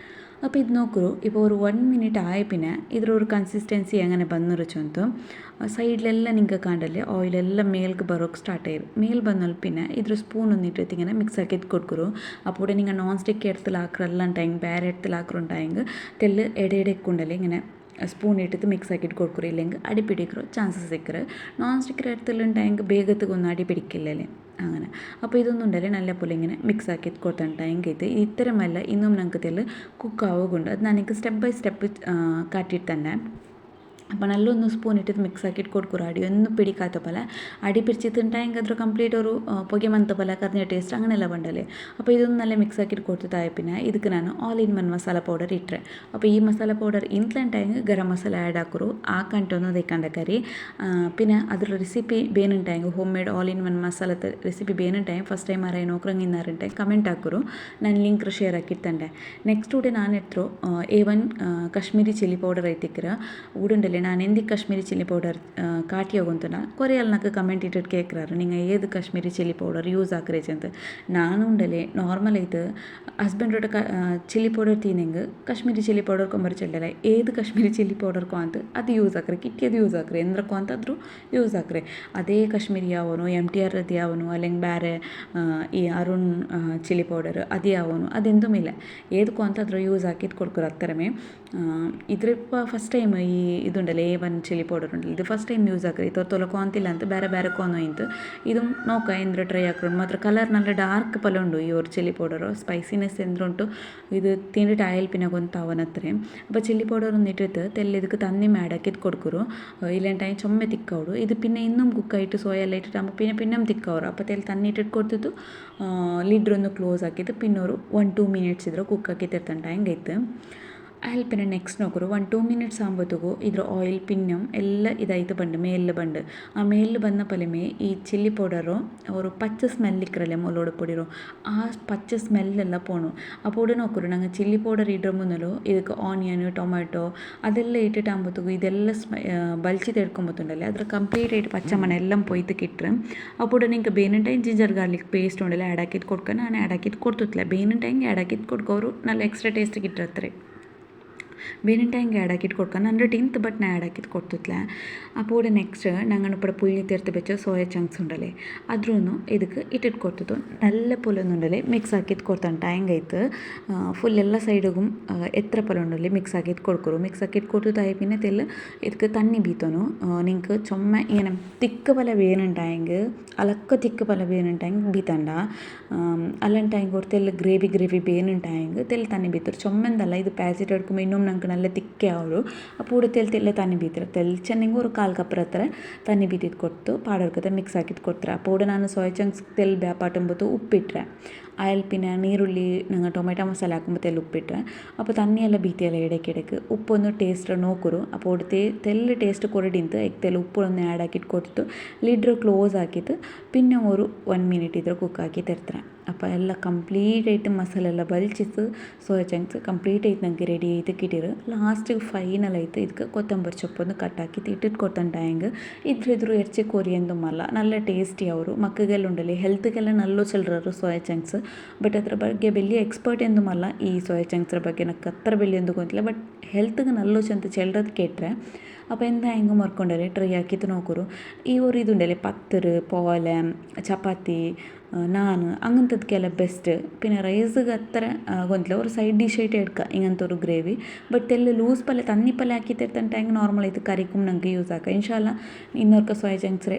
അപ്പോൾ ഇത് നോക്കൂ ഇപ്പോൾ ഒരു 1 minute ആയ പിന്നെ ഇതിലൊരു കൺസിസ്റ്റൻസി എങ്ങനെ ಬಂದಿರುಚು ಅಂತ സൈഡിലെല്ലാം നിങ്ങൾക്ക് കണ്ടല്ലേ ഓയിലെല്ലാം മേൽക്ക് ബറോക്ക് സ്റ്റാർട്ട് ചെയ്യും മേൽ വന്നാൽ പിന്നെ ഇതൊരു സ്പൂൺ ഒന്നിട്ടിട്ട് ഇങ്ങനെ മിക്സ് ആക്കിയിട്ട് കൊടുക്കൂ അപ്പോൾ നിങ്ങൾ നോൺ സ്റ്റിക്ക് എടുത്തിലാക്കറെല്ലാം ഉണ്ടായെങ്കിൽ വേറെ എടുത്തിലാക്കറുണ്ടായെങ്കിൽ തെല്ല് ഇടയിടക്കുണ്ടല്ലേ ഇങ്ങനെ സ്പൂൺ ഇട്ടിട്ട് മിക്സ് ആക്കിയിട്ട് കൊടുക്കൂ ഇല്ലെങ്കിൽ അടി പിടിക്കറോ ചാൻസസ് സിക്കറ് നോൺ സ്റ്റിക്കർ എടുത്തിലുണ്ടായെങ്കിൽ വേഗത്തേക്കൊന്നും അടി പിടിക്കില്ലല്ലേ അങ്ങനെ അപ്പോൾ ഇതൊന്നും ഉണ്ടല്ലേ നല്ല പോലെ ഇങ്ങനെ മിക്സ് ആക്കിയിട്ട് കൊടുത്തിട്ടുണ്ടെങ്കിൽ ഇത് ഇത്തരമല്ല ഇന്നും ഞങ്ങൾക്ക് തെല്ല് കുക്കാവുകൊണ്ട് അത് എനിക്ക് സ്റ്റെപ്പ് ബൈ സ്റ്റെപ്പ് കാട്ടിയിട്ട് തന്നെ അപ്പോൾ നല്ലൊന്ന് സ്പൂൺ ഇട്ടിട്ട് മിക്സ് ആക്കിയിട്ട് കൊടുക്കുക അടിയൊന്നും പിടിക്കാത്ത പോലെ അടി പിടിച്ചിട്ടുണ്ടായെങ്കിൽ അതൊരു കംപ്ലീറ്റ് ഒരു പുക മന്ത പോലെ കറിഞ്ഞ ടേസ്റ്റ് അങ്ങനെയല്ല വേണ്ടല്ലേ അപ്പോൾ ഇതൊന്നും നല്ല മിക്സ് ആക്കിയിട്ട് കൊടുത്തതായ പിന്നെ ಇದಕ್ಕೆ ನಾನು all in one masala powder ಇಟ್ಟರೆ അപ്പോൾ ഈ മസാല പൗഡർ ഇൻസ്റ്റൻ്റായെങ്കിൽ ഗരം മസാല ആഡ് ആക്കുറു ആ കണ്ടൊന്നും തേക്കണ്ട കറി പിന്നെ അതിൽ റെസിപ്പി ಬೇನುಂಟಾയെങ്കിൽ home made all in one ಮಸಾಲದ ರೆಸಿಪಿ ಬೇನುಂಟಾയെങ്കിൽ ಫಸ್ಟ್ ಟೈಮ್ ಆರಾಯಿ ನೋಕ್ರಂಗಿನ್ನಾರಂಟಾಯಿ ಕಮೆಂಟ್ ಹಾಕರು ನಾನು ಲಿಂಕ್ ಶೇರ್ ಹಾಕಿರ್ತಂಡೆ ನೆಕ್ಸ್ಟ್ ಊಡೆ ನಾನು ಎತ್ತರು A1 ಕಾಶ್ಮೀರಿ ಚಿಲ್ಲಿ ಪೌಡರ್ ಐತಿಕ್ಕರ ಊಡುಂಡಲ್ಲಿ ನಾನು ಎಂದಿಗೆ ಕಾಶ್ಮೀರಿ ಚಿಲ್ಲಿ ಪೌಡರ್ ಕಾಟಿ ಹೋಗುಂತನ ಕೊರೆಯಲ್ಲಿ నాకు ಕಮೆಂಟ್ ಇಟ್ಟಿಟ್ಟು ಕೇಳ್ಕರಾರು നിങ്ങൾ ഏത് കാശ്മീരി ചില്ലി പൗഡർ യൂസ് ആക്കറേച്ച് ಅಂತ ನಾನು ಉಂಡಲೆ ನಾರ್ಮಲ್ ಐತೆ ಹಸ್ಬೆಂಡ್ ಚಿಲ್ಲಿ ಪೌಡರ್ ತಿನ್ನೆಂಗೆ ಕಾಶ್ಮೀರಿ ಚಿಲ್ಲಿ ಪೌಡರ್ ಕೊಂಬರಿಚೆಲ್ಲಲ್ಲ ಏದು ಕಾಶ್ಮೀರಿ ಚಿಲ್ಲಿ ಪೌಡರ್ ಕೊ ಅಂತ ಅದು ಯೂಸ್ ಆಕ್ರೆ ಕಿಟ್ಟಿಯದು ಯೂಸ್ ಆಕ್ರೆ ಎಂದ್ರಕ್ಕೊ ಅಂತಾದರೂ ಯೂಸ್ ಆಕ್ರೆ ಅದೇ ಕಾಶ್ಮೀರಿ ಯಾವನು MTR ಅದು ಯಾವನು അല്ലെങ്കിൽ ಬೇರೆ ಈ ಅರುಣ್ ಚಿಲ್ಲಿ ಪೌಡರ್ ಅದು ಯಾವನು ಅದೆಂದುಮಿಲ್ಲ ಏದಕ್ಕೊ ಅಂತಾದರೂ ಯೂಸ್ ಹಾಕಿದ್ದು ಕೊಡ್ಕೊರು ಅತ್ತರಮೇ ಇದ್ರಿಪ್ಪ ಫಸ್ಟ್ ಟೈಮ್ ಈ ಇದುಂಡಲ್ಲ A1 ಚಿಲ್ಲಿ ಪೌಡರ್ ಉಂಟಲ್ಲ ಇದು ಫಸ್ಟ್ ಟೈಮ್ ಯೂಸ್ ಆಕ್ರಿ ತೊಲಕೊ ಅಂತಿಲ್ಲ ಅಂತ ಬೇರೆ ಬೇರೆ ಕೊನೋ ಇಂತು ಇದು ನೋಕ ಎಂದ್ರೆ ಟ್ರೈ ಹಾಕೊಂಡು ಮಾತ್ರ ಕಲರ್ നല്ല ಡಾರ್ಕ್ ಪಲ ಉಂಡು ಈ ഒരു ಚಿಲ್ಲಿ ಪೌಡರು ಸ್ಪೈಸಿನೆಸ್ ಎಂದ್ರುಂಟು ಇದು ತಿಂಡಿಟ್ಟು ಆಯಿಲ್ പിന്നെ ಗೊಂತಾವನത്രേ അപ്പോൾ ചില്ലി പൗഡർ ഒന്ന് ഇട്ടിട്ട് തെല്ലിതുക്ക് തന്നി മാഡാക്കിയിട്ട് കൊടുക്കുറു ഇല്ലാണ്ടായി ചൊമ്മ തിക്കവಡು ഇത് പിന്നെ ഇന്നും കുക്കായിട്ട് സോയ ಎಲ್ಲ ഇട്ടിട്ടാകുമ്പോൾ പിന്നെ തിക്കവರು അപ്പോൾ തെല്ല് തന്നി ഇട്ടിട്ട് കൊടുത്തിട്ട് ലിഡർ ഒന്ന് ക്ലോസ് ആക്കിയിട്ട് പിന്നെ ഒരു 1-2 minutes ಇದ್ರೆ ಕುಕ್ ಆಕಿತ್ತು ಹೆಂಗೈತೆ അതിൽ പിന്നെ നെക്സ്റ്റ് നോക്കൂ 1-2 minutes ആകുമ്പോഴത്തേക്കും ഇതിൽ ഓയിൽ പിന്നും എല്ലാം ഇതായിട്ട് ബണ്ട് മേലിൽ ബണ്ട് ആ മേലിൽ വന്ന പലമേ ഈ ചില്ലി പൗഡറോ ഒരു പച്ച സ്മെല്ലിക്കറല്ലേ മുളക് പൊടിയോ ആ പച്ച സ്മെല്ലെല്ലാം പോണു അപ്പോൾ നോക്കൂ ഞങ്ങൾ ചില്ലി പൗഡർ ഇടുற മുന്നല്ലോ ಇದಕ್ಕೆ ಆನಿಯನ್ ಟೊಮೆಟೊ ಅದೆಲ್ಲ ഇട്ടിട്ടാകുമ്പോഴത്തേക്കും ഇതെല്ലാം ബലിച്ചിട്ട് എടുക്കുമ്പോഴത്തുണ്ടല്ലേ അതിൽ കംപ്ലീറ്റ് ആയിട്ട് പച്ചമണം എല്ലാം പോയിട്ട് കിട്ടും അപ്പോൾ നിങ്ങൾക്ക് ಬೇನುಂಟಾಯಿ ಜಿಂಜರ್ ಗಾರ್ಲಿಕ್ പേസ്റ്റ് ഉണ്ടല്ലോ ആഡ് ആക്കിയിട്ട് കൊടുക്കാൻ ഞാൻ ആഡ് ആക്കിയിട്ട് കൊടുത്തിട്ടില്ല ಬೇನುಂಟಾಯಿಗೆ ಆ್ಯಡ್ ಆಕಿಟ್ಟು കൊടുക്കോರು നല്ല എക്സ്ട്രാ ಟೇಸ್ಟ್ കിട്ടും ಬೇನುಂಟಾಯಿಗೆ ಆ್ಯಡ್ ಆಕಿಟ್ಟು കൊടുക്കാൻ ನನ್ನ ಟೀನ್ತ್ ಬಟ್ ನಾನು ಆ್ಯಡ್ ಆಕಿಟ್ಟು ಕೊಡ್ತಿದ್ಲ അപ്പോൾ നെക്സ്റ്റ് ഞങ്ങൾ ഇപ്പോൾ പുഴുങ്ങി തീർത്ത് വെച്ച സോയ ചങ്ക്സ് ഉണ്ടല്ലേ അതൊന്നും ಇದಕ್ಕೆ ഇട്ടിട്ട് കൊടുത്തിട്ട് നല്ല പോലെ ഒന്നുണ്ടല്ലേ മിക്സ് ആക്കിയിട്ട് കൊടുത്താൻ ಹೆಂಗೈತೆ ಫುಲ್ ಎಲ್ಲ ಸೈಡಿಗೂ ಎತ್ತರ ಪಲ ಉಂಡಲ್ಲಿ ಮಿಕ್ಸ್ ಆಕಿಟ್ಟು ಕೊಡ್ಕೊರು ಮಿಕ್ಸ್ ಆಕಿಟ್ಟು കൊടുത്തതായി പിന്നെ തെല്ല് ಇದಕ್ಕೆ തന്നി ബീത്തോನು നിങ്ങൾക്ക് ചുമ്മ ഇങ്ങനെ തിക്ക് പല വേനുണ്ടായെങ്കിൽ അലക്ക തിക്ക് പല വേനുണ്ടായെങ്കിൽ ബീത്തണ്ട അല്ലാണ്ടായെങ്കിൽ ഒരു തെല്ല് ഗ്രേവി ಬೇನುಂಟಾയെങ്കിൽ തെല്ല് തന്നി ബീത്തರು ചുമ്മെന്തല്ല ഇത് പാച്ചിട്ട് എടുക്കുമ്പോൾ ഇന്നും ഞങ്ങൾക്ക് നല്ല തിക്കേ ആവുള്ളൂ അപ്പോൾ ഇവിടെ തെല്ല് തന്നി ಬೀತಾರೆ ತೆಲ್ಚೆನ್ನಿಂಗೆ ഒരു 1/4 ಕಪ್ ಹತ್ರ ತನ್ನಿ ಬೀತಿದ್ದು ಕೊಟ್ಟು ಪಾಡೋರ್ಕತೆ ಮಿಕ್ಸ್ ಹಾಕಿದ್ದು ಕೊಡ್ತಾರೆ അപ്പോൾ ഇവിടെ ನಾನು ಸೋಯಾ ಚಂಕ್ಸ್ ತೆಲ್ ಬ್ಯಾಪಾಟುಂಬತ್ತು ಉಪ್ಪಿಟ್ರೆ അതിൽ പിന്നെ നീരുള്ളി ഞങ്ങൾ ടൊമാറ്റോ മസാല ആക്കുമ്പോൾ തെല്ല് ഉപ്പിട്ടെ അപ്പോൾ തണ്ണിയെല്ലാം ബീത്തിയല്ല ഇടയ്ക്കിടയ്ക്ക് ഉപ്പൊന്ന് ടേസ്റ്റ് നോക്കുರು അപ്പോൾ ഇവിടുത്തെ തെല്ല് ടേസ്റ്റ് കൊറടിಂತ തെല്ല് ഉപ്പൊന്ന് ആഡ് ആക്കിയിട്ട് കൊടുത്തു ലിഡർ ക്ലോസ് ആക്കിയിട്ട് പിന്നെ ഒരു 1 minute ഇത്ര കുക്കാക്കി തരുത്തരാം അപ്പോൾ ಎಲ್ಲ ಕಂಪ್ಲೀಟಾയിട്ട് ಮಸಾಲೆ ಎಲ್ಲ ಬಲ್ಚಿತ್ತು ಸೋಯಾ ಚಂಕ್ಸ್ ಕಂಪ್ಲೀಟಾയിട്ട് ನನಗೆ ರೆಡಿ ಆಯ್ತು ಕಿಟ್ಟಿರು ಲಾಸ್ಟಿಗೆ ಫೈನಲ್ ಆಯ್ತು ಇದಕ್ಕೆ ಕೊತ್ತಂಬರಿ ಸೊಪ್ಪೊಂದು ಕಟ್ಟಾಕಿ ಇಟ್ಟಿಟ್ಟು ಕೊತ್ತಂಟಾಯಂಗೆ ಇದ್ರ ಎರ್ಚಿ ಕೊರಿಯಂದು ಮಲ್ಲ നല്ല ಟೇಸ್ಟಿ ಅವರು ಮಕ್ಕಗೆಲ್ಲ ಉಂಡಲ್ಲಿ ಹೆಲ್ತ್ಗೆಲ್ಲ ನಲ್ಲೋ ಚೆಲ್ಲರು ಸೋಯಾ ಚಂಕ್ಸ್ ಬಟ್ ಅದ್ರ ಬಗ್ಗೆ ಬೆಲ್ಲಿ ಎಕ್ಸ್ಪರ್ಟ್ ಎಂದು ಮಲ್ಲ ಈ ಸೋಯಾ ಚಂಕ್ಸ್ರ ಬಗ್ಗೆ ನನಗೆ ಅത്ര ಬೆಲ್ಲಿ ಎಂದು ಗೊತ್ತಿಲ್ಲ ಬಟ್ ಹೆಲ್ತ್ಗೆ ನಲ್ಲೋ ಚಂತ ಚೆಲ್ಲೋದು ಕೇಟ್ರೆ അപ്പോൾ എന്താ ಹೆಂಗೆ ಮರ್ಕೊಂಡರೆ ಟ್ರೈ ಹಾಕಿತ್ತು ನೋಕರು ಈ ഒരു ഇതുണ്ടല്ലേ പത്തറ് പോലെ ചപ്പാത്തി നാൻ അങ്ങനത്തದಕ್ಕೆಲ್ಲ ಬೆಸ್ಟ್ പിന്നെ റൈസിಗೆ അത്ര ಗೊಂತಿಲ್ಲ ഒരു ಸೈಡ್ ಡಿಶ್ ಆയിട്ട് എടുക്കുക ഇങ്ങനത്തെ ഒരു ഗ്രേവി ಬಟ್ ಎಲ್ಲ ಲೂಸ್ ಪಲ್ಯ ತನ್ನಿ ಪಲ್ಯ ಹಾಕಿತ್ತಿರ್ತಾನೆ ಟೈಮ್ ನಾರ್ಮಲ್ ಆಯ್ತು ಕರಿക്കും ನಂಗೆ ಯೂಸ್ ಆಕ ಇನ್ಶಾಲ್ಲ ಇನ್ನೊರ್ಕ ಸೋಯಾ ಚಂಕ್ಸ್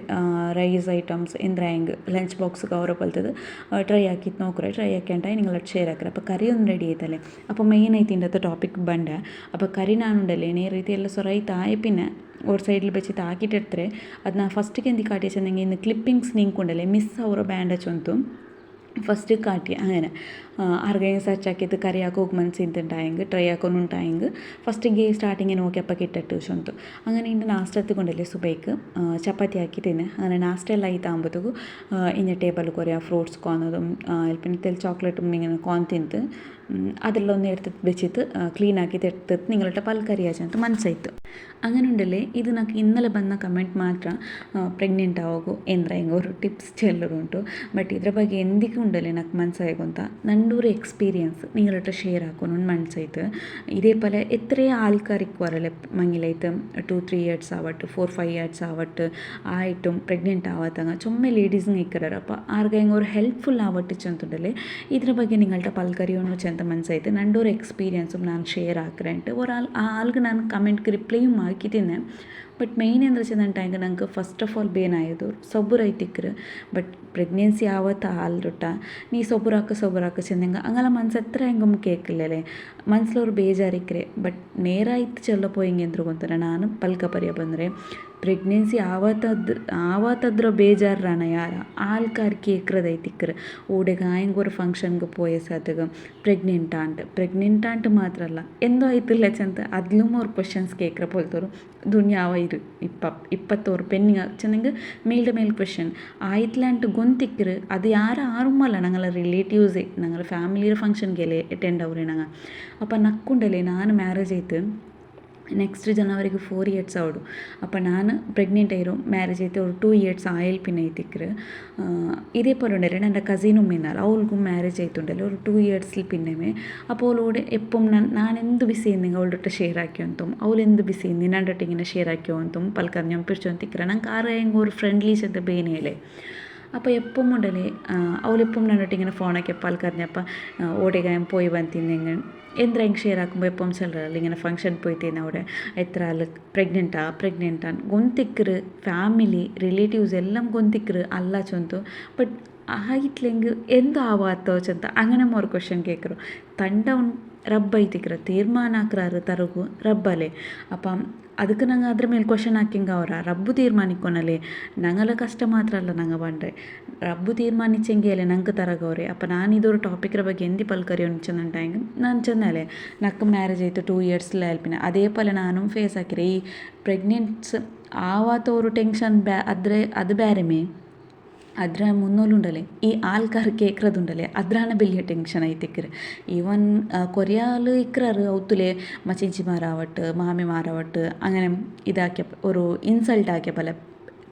ರೈಸ್ ಐಟಮ್ಸ್ ಇಂದ್ರೆ ಹೆಂಗೆ ಲಂಚ್ ಬಾಕ್ಸ್ಗೆ ಅವರ ಪಲ್ತದು ಟ್ರೈ ಹಾಕಿತ್ತು ನೋಕ್ರೆ ಟ್ರೈ ಹಾಕ್ಯಂಟ ನಿಂಗೆಲ್ಲ ಶೇರ್ ಹಾಕ್ರೆ അപ്പോൾ ಕರಿ ಒಂದು ರೆಡಿ ಆಯ್ತല്ലേ അപ്പോൾ മെയിൻ ആയിട്ട് ഇതിൻ്റെ ടോപ്പിക് ಬಂಡೆ അപ്പോൾ ಕರಿ ನಾನುಂಡല്ലേ ನೇ ರೀತಿ ಎಲ್ಲ ಸೊರೈತ ಆಯ್ പിന്നെ ഒരു സൈഡിൽ വെച്ചിട്ട് ആക്കിയിട്ടെടുത്തേ ಅದನ್ನ ಫಸ್ಟಿಗೆ എന്തി കാട്ടി വെച്ചെങ്കിൽ ഇന്ന് ക്ലിപ്പിങ്സ് നീക്കുണ്ടല്ലേ മിസ് അവರ ಬ್ಯಾಂಡೇಜ್ ಅಂತೂ ಫಸ್ಟ್ ಕಾಟಿ അങ്ങനെ ആർക്കെങ്കിലും സെർച്ച് ആക്കിയത് കറി ആക്കുക മനസ്സിട്ടുണ്ടായെങ്കിൽ ട്രൈ ആക്കുന്നുണ്ടായെങ്കിൽ ഫസ്റ്റിಗೆ ಸ್ಟಾರ್ಟಿಂಗೆ നോക്കിയപ്പോൾ കിട്ടിട്ട് ചൊന്തു അങ്ങനെ ഇന്ന് നാസ്റ്റ് എത്തിക്കൊണ്ടല്ലേ സുബൈക്ക് ചപ്പാത്തി ആക്കി തിന്നെ അങ്ങനെ നാസ്റ്റ് ಎಲ್ಲ ആയിട്ടാകുമ്പോഴത്തേക്കും ഇന്ന ടേബിൾ കുറേ ഫ്രൂട്ട്സ് കോന്നതും പിന്നെ തെൽ ചോക്ലേറ്റും ഇങ്ങനെ കോൺ തിಂತು ಅದೆಲ್ಲ ഒന്ന് എടുത്ത് വെച്ചിട്ട് ക്ലീൻ ആക്കിയിട്ട് എടുത്തിട്ട് നിങ്ങളുടെ പൽക്കറിയാച്ച ಅಂತ മനസ്സാಯಿತು അങ്ങനെ ഉണ്ടല്ലേ ഇത് నాకు ഇന്നലെ ಬಂದ ಕಮೆಂಟ್ ಮಾತ್ರ ಪ್ರೆಗ್ನೆಂಟ್ ಆಗೋಗು ಎಂದ್ರೆ ಹೆಂಗೆ ಅವರು ಟಿಪ್ಸ್ ಚೆಲ್ಲರು ಉಂಟು ಬಟ್ ಇದ್ರ ಬಗ್ಗೆ ಎಂದಿಗೂ ಉಂಡല്ലേ నాకు മനസ്സായಗು ಅಂತ നണ്ടൊരു എക്സ്പീരിയൻസ് നിങ്ങളുടെ ഷെയർ ആക്കുന്നു മനസ്സായിട്ട് ഇതേപോലെ എത്രയോ ആൾക്കാർക്ക് വരല്ലേ മങ്ങിലായിട്ട് 2-3 ഇയേഴ്സ് ആവട്ടെ 4-5 ഇയേഴ്സ് ആവട്ടെ ആയിട്ടും പ്രെഗ്നെൻറ്റ് ആവാത്തങ്ങ ചുമ്മാ ലേഡീസ് നിൽക്കാറ് അപ്പോൾ ആർക്കെങ്കിലും ഒരു ಹೆಲ್ಪ್ಫುಲ್ ആവട്ടെ ചെന്നുണ്ടല്ലേ ഇದ್ರ ಬಗ್ಗೆ നിങ്ങളുടെ പൽക്കറിയൊന്നും ചെന്ന മനസ്സായിട്ട് നണ്ടൊരു എക്സ്പീരിയൻസും ഞാൻ ഷെയർ ആക്കുന്നുണ്ട് ഒരാൾ ആ ആൾക്ക് ഞാൻ കമൻറ്റ്ക്ക് റിപ്ലൈയും ആക്കി തിന്നെ ಬಟ್ ಮೇಯ್ನ್ ಏನು വെച്ചിട്ടുണ്ടെങ്കിൽ ನಂಗೆ ಫಸ್ಟ್ ಆಫ್ ಆಲ್ ಬೇನಾಯದು ಸೊಬ್ಬರೈತಿಕ್ಕರು ಬಟ್ ಪ್ರೆಗ್ನೆನ್ಸಿ ಆವತ್ತು ಹಾಲ್ರೊಟ್ಟ ನೀ ಸೊಬ್ಬರಾಕ ಚೆಂದಂಗೆ ಹಂಗಲ್ಲ ಮನ್ಸು ಹತ್ರ ಹೆಂಗೆ ಕೇൾക്കില്ലല്ലേ മനസ്സിലൊരു ಬೇಜಾರಿಕ್ರೆ ಬಟ್ ನೇರಾಯ್ತು ಚೆಲ್ಲ പോയെങ്കിൽ ಎಂದ್ರು ಗೊತ್ತಾರೆ ನಾನು ಪಲ್ಕ ಪರಿಯ ಬಂದರೆ ಪ್ರೆಗ್ನೆನ್ಸಿ ആവാത്തದ್ರ ಬೇಜಾറാണ് ಯಾರ ആൾക്കാർ കേൾക്കുന്നതായിത്തിക്കറ് ഓടുക ഒരു ഫംഗ്ഷನ್ಗೆ പോയ സാധക ಪ್ರೆಗ್ನೆಂಟಾಂಟ್ മാത്രമല്ല എന്തോ ആയിട്ടില്ല ചെന്ത് അതിലും ഒരു ಕ್ವಶನ್ಸ್ ಕೇಳ್ಕ್ರ പോലത്തോರು ದುನಿಯಾವ ಇರು ಇಪ್ಪತ್ತೋರು ಪೆನ್ನಿಂಗ್ ಚೆಂದಂಗೆ ಮೇಲ್ಡ ಮೇಲ್ ಕ್ವೆಶನ್ ಆಯ್ತಲಾಂಟ್ ಗೊಂತಿಕ್ಕರು ಅದು ആരുമല്ല ഞങ്ങളെ റിലേറ്റീവ്സേ ഞങ്ങളുടെ ഫാമിലിയുടെ ഫംഗ്ഷൻಗೆല്ലേ ಅಟೆಂಡ್ ಅವ್ರೆ ഞങ്ങൾ അപ്പോൾ ನಕ್ಕೊಂಡಲ್ಲೇ ನಾನು ಮ್ಯಾರೇಜ್ ಆಯ್ತು ನೆಕ್ಸ್ಟ್ ಜನವರಿಗೆ 4 ಇಯರ್ಸ್ ಆವಡು അപ്പോൾ ನಾನು ಪ್ರೆಗ್ನೆಂಟ್ ಆಯಿರು ಮ್ಯಾರೇಜ್ ಆಯ್ತು ഒരു 2 ഇയേഴ്സ് ആയാൽ പിന്നെ ആയിത്തിക്കറ് ഇതേപോലെ ഉണ്ടല്ലേ എൻ്റെ കസിനും പിന്നാലെ അവൾക്കും മ്യാരേജ് ആയിട്ടുണ്ടല്ലോ ഒരു 2 ഇയേഴ്സിൽ പിന്നെമേ അപ്പോൾ അവളോട് എപ്പം ഞാൻ എന്ത് ബിസി ചെയ്യുന്നെങ്കിൽ അവളുടെ ഷെയർ ആക്കിയോ ಅಂತು ಅವಳು എന്ത് ബിസി ചെയ്യുന്നു നണ്ടൊട്ട് ഇങ്ങനെ ഷെയർ ആക്കിയോ ಅಂತು പൽക്കറി ഞാൻ പിടിച്ചു ಅಂತಿಕ್ಕರೆ ನಂಗೆ ആരെങ്കിലും ഒരു ഫ്രണ്ട്ലി ചെന്ന് ಬೇನೆಯല്ലേ അപ്പോൾ എപ്പം ഉണ്ടല്ലേ അവളിപ്പം നന്നിട്ട് ഇങ്ങനെ ഫോണൊക്കെ പൽക്കറിഞ്ഞപ്പോൾ ഓടികായം പോയി വന്നിരുന്നെങ്കിൽ എന്തിനാ ಹೆಂಗೆ ഷെയർ ആക്കുമ്പോൾ എപ്പം ചെല്ലറല്ല ഇങ്ങനെ ഫംഗ്ഷൻ പോയിത്തേನೆ അവിടെ എത്ര ആൾ ಪ್ರೆಗ್ನೆಂಟಾ ಗೊಂತಿಕ್ಕರು ಫ್ಯಾಮಿಲಿ ರಿಲೇಟಿವ್ಸ್ എല്ലാം ಗೊಂತಿಕ್ಕರು ಅಲ್ಲ ಚೊಂತು ಬಟ್ ആയിട്ടില്ലെങ്കിൽ എന്താവാത്തോ ചെന്ത അങ്ങനെ ഒരു ക്വസ്റ്റ്യൻ കേൾക്കറു ತಂಡ ರಬ್ಬ ಐತಿಕ್ರ ತೀರ್ಮಾನ ಹಾಕ್ರಾರು ತರಗು ರಬ್ಬಲೆ അപ്പം ಅದಕ್ಕೆ ನಂಗೆ ಅದ್ರ ಮೇಲೆ ಕ್ವಶನ್ ಹಾಕಿಂಗ ಅವರ ರಬ್ಬು ತೀರ್ಮಾನಿಕೊನಲೆ ನಂಗೆಲ್ಲ ಕಷ್ಟ ಮಾತ್ರ ಅಲ್ಲ ನಂಗೆ ಬಂದರೆ ರಬ್ಬು ತೀರ್ಮಾನಿಸಂಗೆ ಅಲ್ಲೇ ನಂಗೆ ತರಗವ್ರೆ അപ്പം ನಾನು ഇതൊരു ടോപ്പിക്കിന്റെ ಬಗ್ಗೆ എന്തി പൽക്കറിയൊന്നും ചെന്നുണ്ടായെങ്കിൽ ನಾನು ചെന്നാലേ നക്ക് മ്യാരേജ് ആയിട്ട് 2 ഇയേഴ്സിലായാൽ പിന്നെ അതേപോലെ നാനും ഫേസ് ആക്കിരെ ഈ ಪ್ರೆಗ್ನೆನ್ಸ್ ആവാത്ത ഒരു ടെൻഷൻ അത് ಬೇರೆಮೇ ಅದರ ಮುನ್ನೋಲುಂಡಲೆ ಈ ಆಲ್ಕಾರ್ ಕೇಕ್ರದುಂಡಲೆ ಅದ್ರಾನ ಬೆಲ್ಲಿಯ ಟೆನ್ಷನ್ ಐತಿಕ್ಕರು ഈവൻ കൊറിയാല് ഇക്കറാറ് ഔത്തുലെ മച്ചിഞ്ചി മാറാവട്ട് മാമി മാറാവട്ട് അങ്ങനെ ഇതാക്കിയ ഒരു ഇൻസൾട്ട് ആക്കിയ പോലെ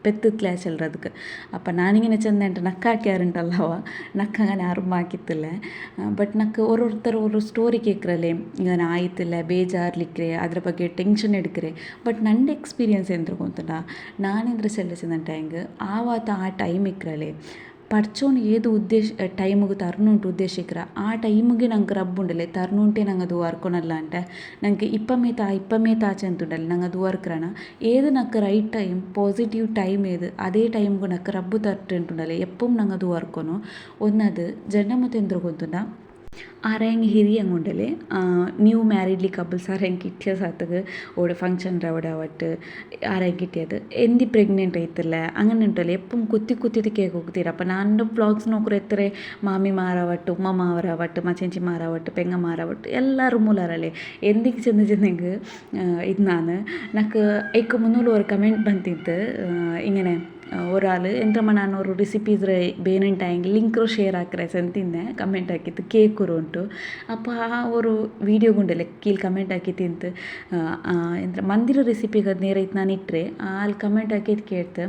പെത്തിത്തില്ല ചെല്ലറதுக்கு അപ്പം ഞാനിങ്ങനെ ചെന്നിട്ട് നക്കാക്കിയാറുണ്ടല്ലവ നക്കങ്ങനെ ആരും ആക്കിത്തില്ല ಬಟ್ ನಕ್ಕೆ ഓരോരുത്തർ ഒരു സ്റ്റോറി കേൾക്കറല്ലേ ഇങ്ങനെ ആയിത്തില്ല ಬೇಜಾರ್ಲಿಕ್ಕರೆ ಅದ್ರ ಬಗ್ಗೆ ಟೆನ್ಷನ್ എടുക്കರೆ ಬಟ್ ನಂದು ಎಕ್ಸ್ಪೀರಿಯನ್ಸ್ ಎಂದ್ರು ಗೊತ್ತುಂಟ ನಾನೆಂದ್ರೆ ചെല്ലിച്ചെന്നിട്ടെങ്കിൽ ആവാത്ത ആ ടൈം ഇക്കറല്ലേ പഠിച്ചോണ്ട് ഏത് ടൈമുಗೆ തരണുಂಟು ഉദ്ദേശിക്കറ ആ ടൈമുಗೆ ನಂಗೆ ರಬ್ಬುಂಡಲೆ ತರನುಂಟೆ ನಂಗೆ ಅದು ವರ್ಕೊನಲ್ಲ ಅಂಟೆ ನಂಗೆ ഇപ്പമേ താച്ചെന്തുണ്ടല്ലേ ನಂಗೆ ಅದು ವರ್ಕ್ರಣ ഏത് നക്ക് റൈറ്റ് ടൈം പോസിറ്റീവ് ടൈം ഏത് അതേ ടൈമുಗೆ നക്ക് റബ്ബു തട്ടിട്ടുണ്ടല്ലേ എപ്പം ನಂಗೆ ಅದು ವರ್ಕೊನು ഒന്നത് ജനമത്തെ എന്തൊരു ಗೊತ್ತುಂಟ ആരെങ്കിലും ಹಿರಿಯಂಗುಂಡಲೆ ನ್ಯೂ ಮ್ಯಾರಿಡ್ಲಿ ಕಪಲ್ಸ್ ಆരെങ്കിലും കിട്ടിയ സാത്തക്ക് ഓടെ ഫംഗ്ഷൻ അവിടെ ആവട്ട് ആരെങ്കിലും കിട്ടിയത് എന്തി പ്രെഗ്നെൻ്റ് ആയിട്ടില്ല അങ്ങനെ ഉണ്ടല്ലേ എപ്പം കുത്തിയത് കേക്ക് ಹೋಗ್ತೀರ അപ്പം ನಾನು ವ್ಲಾಗ್ಸ್ ನೋಕ್ರೆ ಎತ್ತರೆ ಮಾಮಿ ಮಾರಾವಟ್ಟು ಉಮ್ಮ ಮಾರಾವಟ್ಟು ಮಚಂಚಿ ಮಾರಾವಟ್ಟು ಪೆಂಗ ಮಾರಾವಟ್ಟು ಎಲ್ಲರೂ ಮೂಲರಲ್ಲೇ ಎಂದಿಗೆ ചെന്നെങ്കിൽ ഇത് ನಾನು നക്ക് എനിക്ക് മുന്നോട്ട് ഒരു കമൻറ്റ് ಬಂದಿತ್ತು ഇങ്ങനെ ഒരാൾ ಎಂತಮ್ಮ ನಾನು ഒരു ರೆಸಿಪೀಸ್ ಬೇನಂಟಾಯಂಗೆ ಲಿಂಕ್ ಶೇರ್ ಹಾಕ್ರೆ ಸಂತಿದ್ದೆ ಕಮೆಂಟ್ ಹಾಕಿತ್ತು ಕೇಕುರು ಉಂಟು ಅಪ್ಪ ಆ ஒரு ವೀಡಿಯೋ ಗುಂಡಲೆ ಕೀಲ್ ಕಮೆಂಟ್ ಹಾಕಿತ್ತು ಅಂತ ಎಂತ ಮಂದಿರ ರೆಸಿಪಿಗೆ ನೇರ ಇತ್ತು ನಾನು ಇಟ್ಟರೆ ಅಲ್ಲಿ ಕಮೆಂಟ್ ಹಾಕಿದ್ದು ಕೇಳ್ತೆ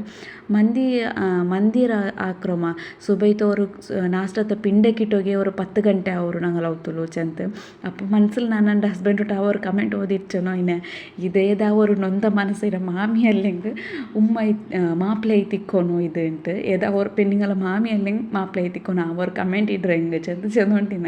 ಮಂದಿರ ಹಾಕ್ರಮ್ಮ ಸುಬೈತವರು ನಾಷ್ಟದ ಪಿಂಡಕ್ಕಿಟ್ಟೋಗಿ ಅವರು 10 ಗಂಟೆ ಅವರು ನಂಗೆ ಅವತ್ತಲು ಚಂತ ಅಪ್ಪ ಮನ್ಸಲ್ಲಿ ನಾನು ನನ್ನ ಹಸ್ಬೆಂಡ್ ಒಟ್ಟು ಅವರು ಕಮೆಂಟ್ ಓದಿಚ್ಚನೋ ಇನ್ನು ಇದೇದ ಅವರು ನೊಂದ ಮನಸ್ಸಿರ ಮಾಮಿಯಲ್ಲಿಂಗ್ ಮಾಪ್ಲೆ ಐತಿಕ್ಕೋನು ಇದು ಉಂಟು ಏದ ಅವ್ರ ಪೆಣ್ಣಿಂಗಲ್ಲ ಮಾಮಿಯಲ್ಲಿಂಗ್ ಮಾಪ್ಲೆ ಐತಿಕ್ಕೋನು ಅವರು ಕಮೆಂಟ್ ಇಡ್ರೆ ಹಿಂಗೆ ಚಂದ ಹೊಂಟಿನ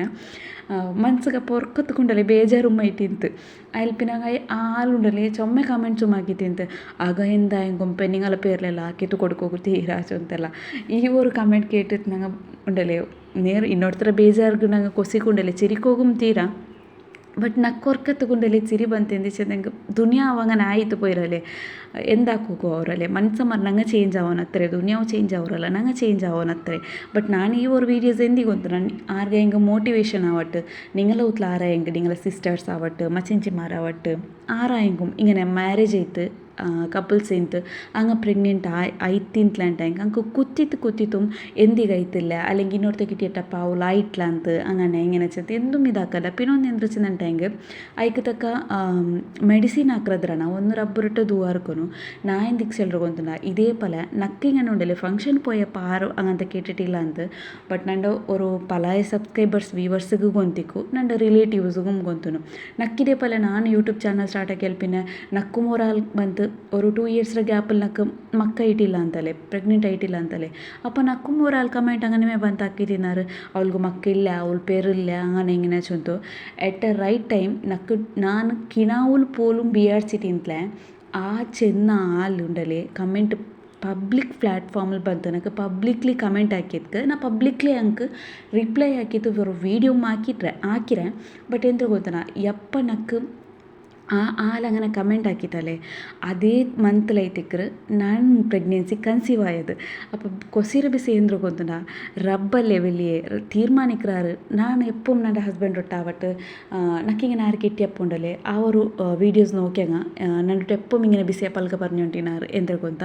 ಮನ್ಸಿಗೆ ಪೊರ್ಕತ್ಕೊಂಡಲೆ ಬೇಜಾರು ಉಮ್ಮೈತಿಂತು ಅಲ್ಪಿನಾಗ ಆಲುಂಡಲೆ ಚೊಮ್ಮೆ ಕಮೆಂಟ್ಸು ಮಾಕಿತಿಂತು ಆಗ ಎಂದ ಹಿಂಗೊಮ್ಮೆ ಪೆಣ್ಣಿಂಗಲ್ಲ ಪೇರ್ಲೆಲ್ಲ ಹಾಕಿತ್ತು ಕೊಡ್ಕೋಗು ತೀರಾಚು ಅಂತೆಲ್ಲ ಈ ಒಂದು ಕಮೆಂಟ್ ಕೇಟಿತ್ತು ನಂಗೆ ಉಂಡಲೆ ನೇರ ಇನ್ನೊಡ್ತರ ಬೇಜಾರ್ಗು ನಂಗೆ ಕೊಸಿಕೊಂಡಲೆ ಚಿರಿಕೋಗುಮ್ ತೀರಾ ಬಟ್ ನಕ್ಕೊರ್ಕತ್ತುಕೊಂಡಲ್ಲಿ ಚಿರಿ ಬಂತೆಂದು ಚೆಂದಂಗೆ ದುನಿಯಾ ಅವಂಗನ ಆಯಿತು ಪೋಯಿರಲೆ ಎಂದಾಕೋಗು ಅವರಲ್ಲೇ ಮನ್ಸ ಮರ ನಂಗೆ ಚೇಂಜ್ ಆವನತ್ರೆ ದುನಿಯಾವು ಚೇಂಜ್ ಅವರಲ್ಲ ನಂಗೆ ಚೇಂಜ್ ಆವನತ್ರೆ ಬಟ್ ನಾನು ಈ ಒಂದು ವೀಡಿಯೋಸ್ ಎಂದಿಗೆ ಗೊತ್ತು ನಾನು ಆರ್ಗ ಹೆಂಗೆ ಮೋಟಿವೇಶನ್ ಆವಟ್ಟು ನಿಂಗೆಲ್ಲ ಉತ್ಲ ಆರ ಹೆಂಗೆ ನಿಂಗೆಲ್ಲ ಸಿಸ್ಟರ್ಸ್ ಆವಟ್ಟು ಮಚಿಂಚಿ ಮಾರ ಆವಟ್ಟು ಆರ ಹೆಂಗೆ ಹಿಂಗೆ ಮ್ಯಾರೇಜ್ ಐತು ಕಪಲ್ಸ್ ಇಂತು ಹಂಗೆ ಪ್ರೆಗ್ನೆಂಟ್ ಐತಿಂತ್ಲಂಟ ಹೆಂಗೆ ಹಂಗೆ ಕುತ್ತಿತ್ತು ಎಂದಿಗೆ ಐತಿಲ್ಲ അല്ലെങ്കിൽ ಇನ್ನೊರ್ತೆ ಕಿಟ್ಟಿಯಟ್ಟಪ್ಪ ಅವಳು ಆಯ್ಟ್ಲ ಅಂತ ಹಂಗನೆ ಹೆಂಗೆ ಚಂತ ಎಂದೂ ಇದಾಕಲ್ಲ ಪಿನೊಂದು ಎಂದ್ರ ಚಂದಂಟ ಹೆಂಗೆ ಐಕ್ ತಕ್ಕ ಮೆಡಿಸಿನ್ ಹಾಕ್ರದ್ರಣ ಒಂದು ರಬ್ಬರಿಟ್ಟು ದೂವಾರ್ಕೊನು ನಾ ಎಂದಿಗೆ ಸೆಲ್ರಗೊಂತನ ಇದೇ ಪಲ ನಕ್ಕಿಂಗೆ ನೋಡಲೆ ಫಂಕ್ಷನ್ ಪೋಯಪ್ಪ ಆರು ಹಂಗಂತ ಕೇಟಿಟ್ಟಿಲ್ಲ ಅಂತ ಬಟ್ ನಂದು ஒரு ಪಲಾಯ ಸಬ್ಸ್ಕ್ರೈಬರ್ಸ್ ವ್ಯೂವರ್ಸ್ಗೂ ಗೊಂತಿಕ್ಕು ನಂದು ರಿಲೇಟಿವ್ಸ್ಗೂ ಗೊಂತನು ನಕ್ಕಿದೇ ಪಲ ನಾನು ಯೂಟ್ಯೂಬ್ ಚಾನಲ್ ಸ್ಟಾರ್ಟ್ ಆಗಿ ಹೆಲ್ಪಿನ ನಕ್ಕು ಮೊರಾಲ್ ಬಂತು ഒരു 2 years ಗ್ಯಾಪಲ್ಲಿ ನಕ್ಕು ಮಕ್ಕ ಇಟ್ಟಿಲ್ಲ ಅಂತಲೇ ಪ್ರೆಗ್ನೆಂಟ್ ಆಯ್ತಿಲ್ಲ ಅಂತಲೇ ಅಪ್ಪ ನಕ್ಕು ಮೂರಾಲ್ ಕಮೆಂಟ್ ಹಂಗನೇ ಬಂತು ಹಾಕಿದ್ದೀನಾರು ಅವಳಿಗೂ ಮಕ್ಕಿಲ್ಲ ಅವಳ ಪೇರಿಲ್ಲ ಹಂಗನೆ ಹಿಂಗೆ ಚಂತು ಎಟ್ ಅ ರೈಟ್ ಟೈಮ್ ನಕ್ಕು ನಾನು ಕಿಣಾವುಲ್ ಪೋಲು ಬಿಯಾಡ್ಸಿಟ್ಟಿಂತಲೇ ಆ ಚೆನ್ನ ಹಾಲುಂಡಲೆ ಕಮೆಂಟ್ ಪಬ್ಲಿಕ್ ಪ್ಲ್ಯಾಟ್ಫಾರ್ಮಲ್ಲಿ ಬಂತು ನನಗೆ ಪಬ್ಲಿಕ್ಲಿ ಕಮೆಂಟ್ ಹಾಕಿದ್ಕೆ ನಾ ಪಬ್ಲಿಕ್ಲಿ ಅಂಕ ರಿಪ್ಲೈ ಹಾಕಿದ್ದು ಇವರು ವೀಡಿಯೋ ಹಾಕಿರೆ ಬಟ್ ಎಂತ ಗೊತ್ತನಾ ಯಪ್ಪ ನಕ್ಕು അങ്ങനെ കമൻറ്റ് ആക്കിയിട്ടല്ലേ അതേ മന്തിലൈത്തിക്കറ് ഞാൻ ಪ್ರೆಗ್ನೆನ್ಸಿ ಕನ್ಸೀವ್ ಆಯದು അപ്പോൾ ಕೊಸಿರ ಬಿಸಿ ಎಂದ್ರು ಗೊತ್ತುಂಡ ರಬ್ಬಲ್ಲೇ வெளியே ತೀರ್ಮಾನಿಕ್ರಾರು ನಾನು ಎಪ್ಪು ನನ್ನ ಹಸ್ಬೆಂಡ್ ಒಟ್ಟಾವಟ್ಟು ನಕ್ಕಿಂಗೆ ನಾರು ಕೆಟ್ಟಿಯಪ್ಪುಂಡಲೆ ಅವರು ವೀಡಿಯೋಸ್ ನೋಕ್ಯಂಗ ನನ್ನೊಟ್ಟು ಎಪ್ಪು ಇಂಗಿನ ಬಿಸಿ ಪಲ್ಕ പറഞ്ഞുകൊണ്ടിനാറ് ಎಂದ್ರ ಗೊತ್ತ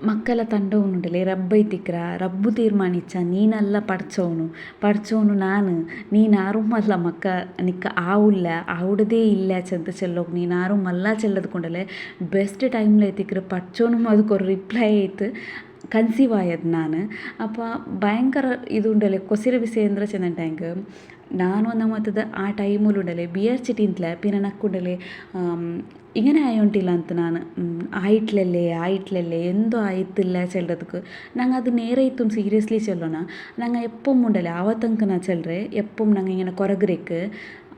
ಮಕ್ಕಳ ತಂಡವನುಂಡಲೆ ರಬ್ಬೈತಿಕ್ರ ರಬ್ಬು ತೀರ್ಮಾನಿಚ್ಚ ನೀನಲ್ಲ ಪಡ್ಚೋನು ನಾನು ನೀನು ಆರುಮಲ್ಲ ಮಕ್ಕ ನಿಕ್ಕ ಆವುಲ್ಲ ಆವುಡದೇ ಇಲ್ಲ ಚಂತ ಚೆಲ್ಲೋಗಿ ನೀನು ಆರು ಮಲ್ಲ ಚೆಲ್ಲದ್ಕೊಂಡಲೆ ಬೆಸ್ಟ್ ಟೈಮ್ಲ ಐತಿಕ್ರ ಪಡ್ಚೋನು ಅದಕ್ಕೊಂದು ರಿಪ್ಲೈ ಆಯ್ತು ಕನ್ಸೀವ್ ಆಯದು ನಾನು ಅಪ್ಪ ಭಯಂಕರ ಇದು ಉಂಡಲೆ ಕೊಸಿರ ಬಿಸಿ ಅಂದ್ರೆ ಚೆಂದ ಟ್ಯಾಂಕ್ ನಾನು ನಮ್ಮತ್ತದ ಆ ಟೈಮಲ್ಲಿ ಉಂಡಲೆ ಬಿಯರ್ಚಿಟ್ಟಿಂತಲೇ ಪಿನ ನಕ್ಕುಂಡಲೆ ഇങ്ങനെ ആയോണ്ടില്ല ಅಂತ ನಾನು ആയിട്ടില്ലല്ലേ എന്തോ ആയിട്ടില്ല ചെല്ലതുക്ക് ഞങ്ങൾ അത് നേരെ ഇത്തും സീരിയസ്ലി ചെല്ലണം ഞങ്ങൾ എപ്പം ഉണ്ടല്ലേ ആവത്തങ്ക് നാ ചെല്ലറേ എപ്പം ഞങ്ങൾ ഇങ്ങനെ കൊറഗ്രേക്ക്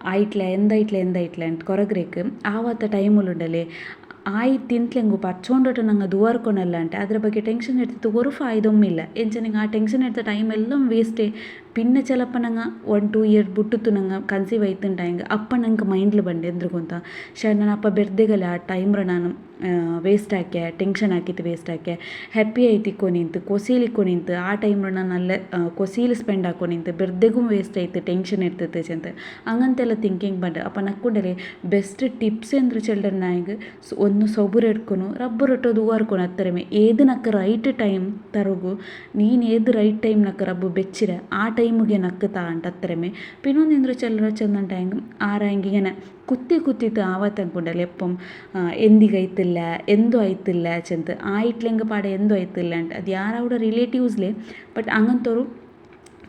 ആയിട്ടില്ല എന്തായിട്ടില്ല ಅಂತ ಕೊರಗ್ರೇಕ್ ಆವತ್ತ ಟೈಮುಲ್ಲುಂಡಲೆ ಆಯ್ತಿಂತ್ಲೆಂಗು ಪರ್ಚೊಂಡೊಟ್ಟು ನಂಗೆ ದುವಾರ್ಕೊನಲ್ಲ ಅಂಟೆ ಅದ್ರ ಬಗ್ಗೆ ಟೆನ್ಷನ್ ಇರ್ತಿತ್ತು ഒരു ഫായതൊന്നുമില്ല ಎಂಚನಿಗೆ ಆ ಟೆನ್ಷನ್ എടുത്ത ಟೈಮ್ എല്ലാം വേസ്റ്റേ പിന്നെ ചിലപ്പോൾ ഞങ്ങൾ 1-2 years ಬಿಟ್ಟಿತ್ತು ನಂಗೆ ಕನ್ಸೀವ್ ಆಯ್ತುಂಟಾಯಂಗೆ ಅಪ್ಪ ನಂಗೆ ಮೈಂಡ್ಲು ಬಂಡೆ ಎಂದ್ರು ಗೊತ್ತ ನಾನು ಅಪ್ಪ ಬೆರ್ದೆಗಲ್ಲ ಆ ಟೈಮ್ರ ನಾನು ವೇಸ್ಟ್ ಹಾಕ್ಯ ಟೆನ್ಷನ್ ಹಾಕಿತ್ತು ವೇಸ್ಟ್ ಹಾಕ್ಯ ಹ್ಯಾಪಿ ಆಯ್ತಿಕ್ಕೋ ನಿಂತು ಕೊಸೀಲಿಕ್ಕೋ ನಿಂತು ಆ ಟೈಮ್ರ ನಾನು ಅಲ್ಲೇ ಕೊಸೀಲಿ ಸ್ಪೆಂಡ್ ಹಾಕೋ ನಿಂತು ಬೆರ್ದೆಗೂ ವೇಸ್ಟ್ ಆಯ್ತು ಟೆನ್ಷನ್ ಇರ್ತೈತೆ ಅಂತ ಹಂಗಂತೆಲ್ಲ ಥಿಂಕಿಂಗ್ ಬಂಡೆ ಅಪ್ಪ ನಕ್ಕೊಂಡರೆ ಬೆಸ್ಟ್ ಟಿಪ್ಸ್ ಎಂದ್ರು ಚಿಲ್ಡ್ರನ್ ನಾಯಿಗೆ ಒಂದು ಸೊಬುರು ಎಡ್ಕೊನು ರಬ್ಬರ್ ಇಟ್ಟೋದು ಹೂವಾರ್ಕೊನು ಹತ್ತರಮೆ ಏದು ನಕ್ಕ ರೈಟ್ ಟೈಮ್ ತರಗು ನೀನು ಏದು ರೈಟ್ ಟೈಮ್ ನಕ್ಕ ರಬ್ಬು ಬೆಚ್ಚಿರ ಆ ಟೈಮಿಗೆ ನಕ್ಕುತ್ತಾ ಅಂಟ ಹತ್ತರಮೆ ಪಿನ್ನೊಂದಿಂದ್ರು ಚೆಲ್ಲರ ಚಂದಂಟ ಹೆಂಗೆ ಆರ ಹೆಂಗಿങ്ങനെ കുത്തിത്ത് ആവാത്തങ്കുണ്ടല്ലോ എപ്പം എന്തികൈത്തില്ല എന്തോ ആയിത്തില്ല ചെന്ത് ആയിട്ടില്ലെങ്കിൽ പാടെ എന്തോ ആയിത്തില്ല ಅಂತ ಅದು ಯಾರവിടെ ರಿಲೇಟಿವ್ಸ್ಲೇ ಬಟ್ അങ്ങനത്തൊരു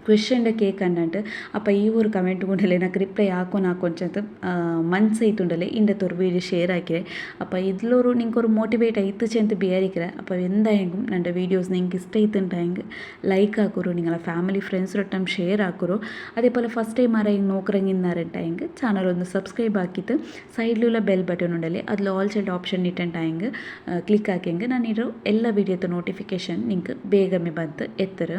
ಕ್ವೆಶನ್ಡ ಕೇಕಂಡಂಟು ಅಪ್ಪ ಈ ಒಂದು ಕಮೆಂಟ್ ಗುಂಡಲೆ నాకు ರಿಪ್ಲೈ ಹಾಕೊಂಚಂತ ಮನ್ಸೈತುಂಡಲೆ ಇಂಡತ್ತೊರು ವೀಡಿಯೋ ಶೇರ್ ಹಾಕಿರೆ ಅಪ್ಪ ಇದ್ಲೋರು ನಿಂಗೆ ಮೋಟಿವೇಟ್ ಆಯ್ತು ಅಂತ ಬೇರಿಕ್ರೆ ಅಪ್ಪ ಎಂದಾಯಂಗೂ ನನ್ನ ವೀಡಿಯೋಸ್ ನಿಂಗೆ ಇಷ್ಟ ಆಯ್ತುಂಟ ಹೆಂಗೆ ಲೈಕ್ ಹಾಕೋರು ನಿಂಗಳ ಫ್ಯಾಮಿಲಿ ಫ್ರೆಂಡ್ಸ್ ಒಟ್ಟಂ ಶೇರ್ ಹಾಕೋರು അതേപോലെ ഫസ്റ്റ് ടൈം ആരാ ಹಿಂಗೆ നോക്കിറങ്ങിന്നാറുണ്ടായെങ്കിൽ ചാനൽ ഒന്ന് സബ്സ്ക്രൈബ് ആക്കിയിട്ട് സൈഡിലുള്ള ബെൽ ബട്ടൺ ഉണ്ടല്ലേ അതിൽ ഓൾ ചൈൽഡ് ഓപ്ഷൻ ഇട്ടുണ്ടായെങ്കിൽ ക്ലിക്ക് ആക്കിയെങ്കിൽ ನಾನು ಇರೋ ಎಲ್ಲ ವೀಡಿಯೋದ ನೋಟಿಫಿಕೇಷನ್ ನಿಂಗೆ ಬೇಗನೆ ಬಂದು ಎತ್ತರ